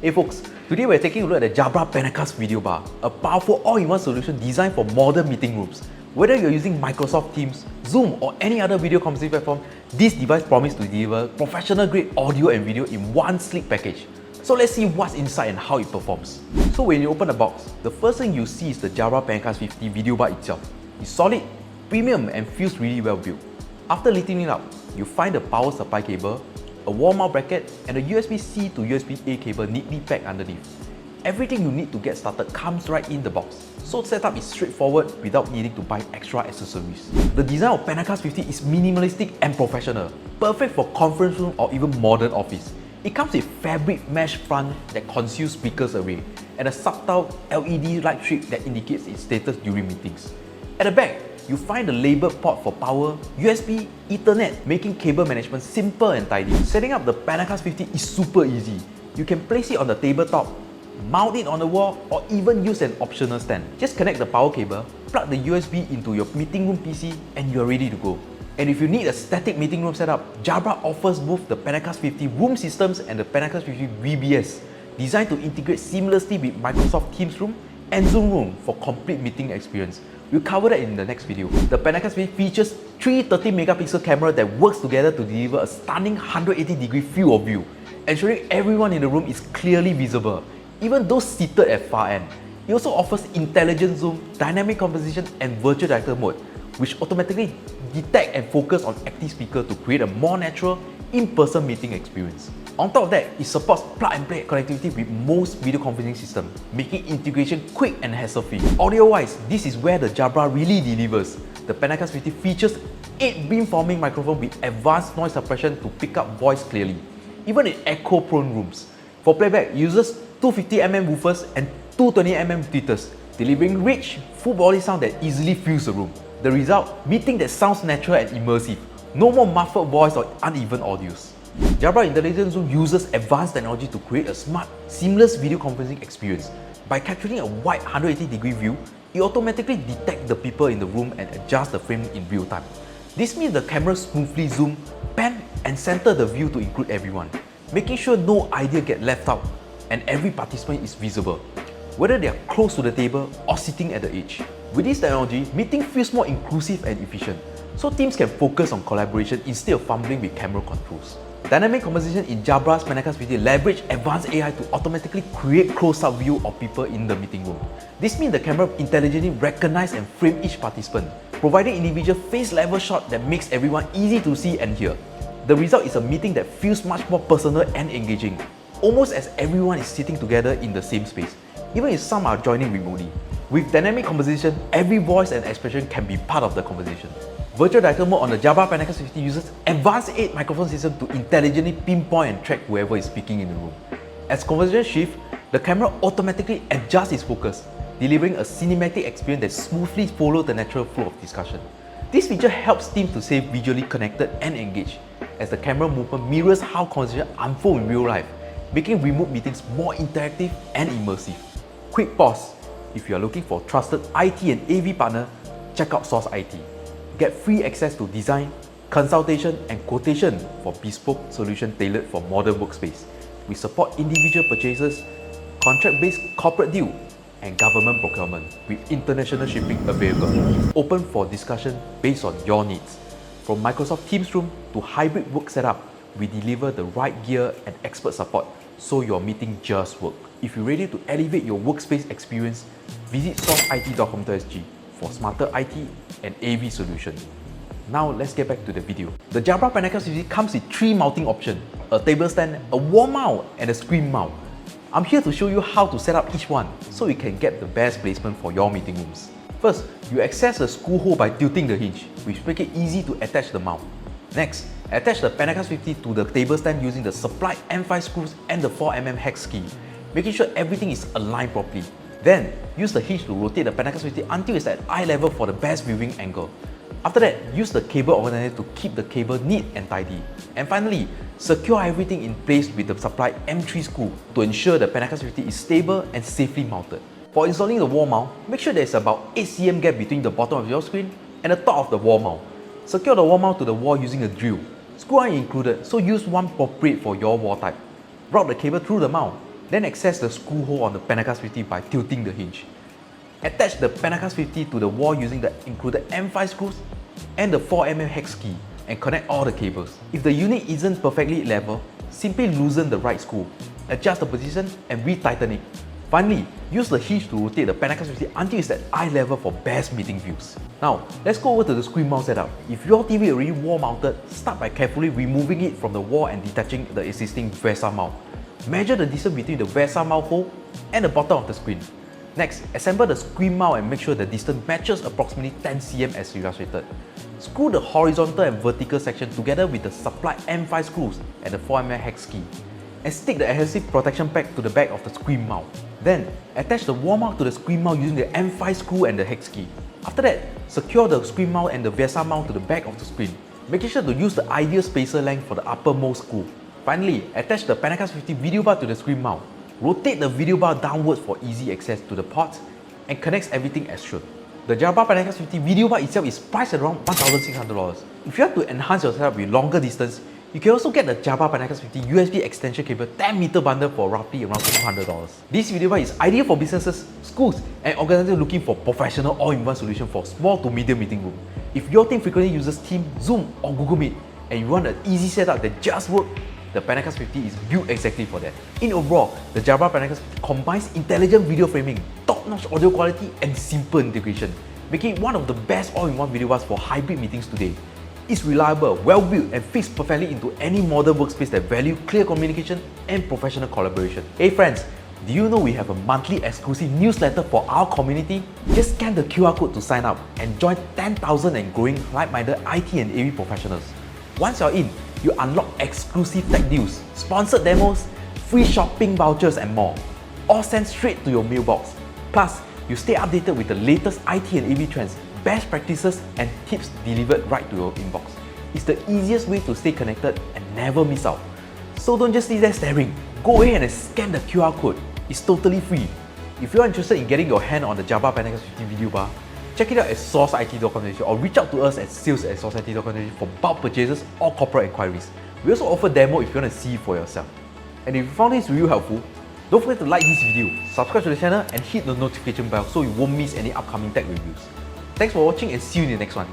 Hey folks, today we're taking a look at the Jabra PanaCast video bar, a powerful all-in-one solution designed for modern meeting rooms. Whether you're using Microsoft Teams, Zoom or any other video conferencing platform, this device promises to deliver professional-grade audio and video in one sleek package. So let's see what's inside and how it performs. So when you open the box, the first thing you see is the Jabra PanaCast 50 video bar itself. It's solid, premium and feels really well built. After lifting it up, you find the power supply cable, a wall mount bracket, and a USB-C to USB-A cable neatly packed underneath. Everything you need to get started comes right in the box, so setup is straightforward without needing to buy extra accessories. The design of PanaCast 50 is minimalistic and professional, perfect for conference room or even modern office. It comes with fabric mesh front that conceals speakers away, and a subtle LED light strip that indicates its status during meetings. At the back, you find the labeled port for power, USB, Ethernet, making cable management simple and tidy. Setting up the PanaCast 50 is super easy. You can place it on the tabletop, mount it on the wall, or even use an optional stand. Just connect the power cable, plug the USB into your meeting room PC, and you're ready to go. And if you need a static meeting room setup, Jabra offers both the PanaCast 50 Room Systems and the PanaCast 50 VBS, designed to integrate seamlessly with Microsoft Teams Room and Zoom Room for complete meeting experience. We'll cover that in the next video. The PanaCast 50 features 3 30-megapixel cameras that works together to deliver a stunning 180-degree field of view, ensuring everyone in the room is clearly visible, even those seated at far end. It also offers intelligent zoom, dynamic composition, and virtual director mode, which automatically detect and focus on active speaker to create a more natural, in-person meeting experience. On top of that, it supports plug-and-play connectivity with most video conferencing systems, making integration quick and hassle-free. Audio-wise, this is where the Jabra really delivers. The PanaCast 50 features 8 beamforming microphones with advanced noise suppression to pick up voice clearly, even in echo-prone rooms. For playback, it uses 250mm woofers and 220mm tweeters, delivering rich, full-body sound that easily fills the room. The result, meeting that sounds natural and immersive. No more muffled voice or uneven audios. Jabra Intelligent Zoom uses advanced technology to create a smart, seamless video conferencing experience. By capturing a wide 180-degree view, it automatically detects the people in the room and adjusts the frame in real time. This means the camera smoothly zoom, pan, and center the view to include everyone, making sure no idea gets left out and every participant is visible, whether they are close to the table or sitting at the edge. With this technology, meeting feels more inclusive and efficient, so teams can focus on collaboration instead of fumbling with camera controls. Dynamic composition in Jabra's PanaCast 50 leverage advanced AI to automatically create close-up view of people in the meeting room. This means the camera intelligently recognizes and frames each participant, providing individual face-level shot that makes everyone easy to see and hear. The result is a meeting that feels much more personal and engaging, almost as everyone is sitting together in the same space, even if some are joining remotely. With dynamic composition, every voice and expression can be part of the conversation. Virtual director mode on the Jabra PanaCast 50 uses advanced 8 microphone system to intelligently pinpoint and track whoever is speaking in the room. As conversation shifts, the camera automatically adjusts its focus, delivering a cinematic experience that smoothly follows the natural flow of discussion. This feature helps teams to stay visually connected and engaged, as the camera movement mirrors how conversation unfolds in real life, making remote meetings more interactive and immersive. Quick pause. If you are looking for a trusted IT and AV partner, check out SourceIT. Get free access to design, consultation, and quotation for bespoke solutions tailored for modern workspace. We support individual purchases, contract-based corporate deal, and government procurement with international shipping available. Open for discussion based on your needs. From Microsoft Teams Room to hybrid work setup, we deliver the right gear and expert support so your meeting just works. If you're ready to elevate your workspace experience, visit sourceit.com.sg for smarter IT and AV solutions. Now let's get back to the video. The Jabra PanaCast 50 comes with 3 mounting options: a table stand, a wall mount, and a screen mount. I'm here to show you how to set up each one so you can get the best placement for your meeting rooms. First, you access the screw hole by tilting the hinge, which makes it easy to attach the mount. Next, attach the PanaCast 50 to the table stand using the supplied M5 screws and the 4mm hex key, making sure everything is aligned properly. Then, use the hinge to rotate the PanaCast 50 until it's at eye level for the best viewing angle. After that, use the cable organizer to keep the cable neat and tidy. And finally, secure everything in place with the supplied M3 screw to ensure the PanaCast 50 is stable and safely mounted. For installing the wall mount, make sure there is about 8 cm gap between the bottom of your screen and the top of the wall mount. Secure the wall mount to the wall using a drill. Screw are included, so use one appropriate for your wall type. Route the cable through the mount. Then access the screw hole on the PanaCast 50 by tilting the hinge. Attach the PanaCast 50 to the wall using the included M5 screws and the 4mm hex key and connect all the cables. If the unit isn't perfectly level, simply loosen the right screw, adjust the position and retighten it. Finally, use the hinge to rotate the PanaCast 50 until it's at eye level for best meeting views. Now, let's go over to the screen mount setup. If your TV already wall mounted, start by carefully removing it from the wall and detaching the existing VESA mount. Measure the distance between the VESA mount hole and the bottom of the screen. Next, assemble the screen mount and make sure the distance matches approximately 10 cm as illustrated. Screw the horizontal and vertical section together with the supplied M5 screws and the 4mm hex key, and stick the adhesive protection pack to the back of the screen mount. Then, attach the wall mount to the screen mount using the M5 screw and the hex key. After that, secure the screen mount and the VESA mount to the back of the screen, making sure to use the ideal spacer length for the uppermost screw. Finally, attach the PanaCast 50 video bar to the screen mount. Rotate the video bar downwards for easy access to the ports and connects everything as shown. The Jabra PanaCast 50 video bar itself is priced at around $1,600. If you have to enhance your setup with longer distance, you can also get the Jabra PanaCast 50 USB extension cable 10-meter bundle for roughly around $200. This video bar is ideal for businesses, schools, and organizations looking for professional all-in-one solution for small to medium meeting room. If your team frequently uses Teams, Zoom, or Google Meet, and you want an easy setup that just works, the PanaCast 50 is built exactly for that. In overall, the Jabra PanaCast 50 combines intelligent video framing, top-notch audio quality, and simple integration, making it one of the best all-in-one video bars for hybrid meetings today. It's reliable, well-built, and fits perfectly into any modern workspace that value clear communication and professional collaboration. Hey friends, do you know we have a monthly exclusive newsletter for our community? Just scan the QR code to sign up and join 10,000 and growing like-minded IT and AV professionals. Once you're in, you unlock exclusive tech deals, sponsored demos, free shopping vouchers, and more. All sent straight to your mailbox. Plus, you stay updated with the latest IT and AV trends, best practices, and tips delivered right to your inbox. It's the easiest way to stay connected and never miss out. So don't just sit there staring. Go ahead and scan the QR code. It's totally free. If you're interested in getting your hand on the Jabra PanaCast 50 video bar, check it out at SourceIT.com or reach out to us at sales@SourceIT.com for bulk purchases or corporate inquiries. We also offer demo if you want to see it for yourself. And if you found this video helpful, don't forget to like this video, subscribe to the channel, and hit the notification bell so you won't miss any upcoming tech reviews. Thanks for watching and see you in the next one.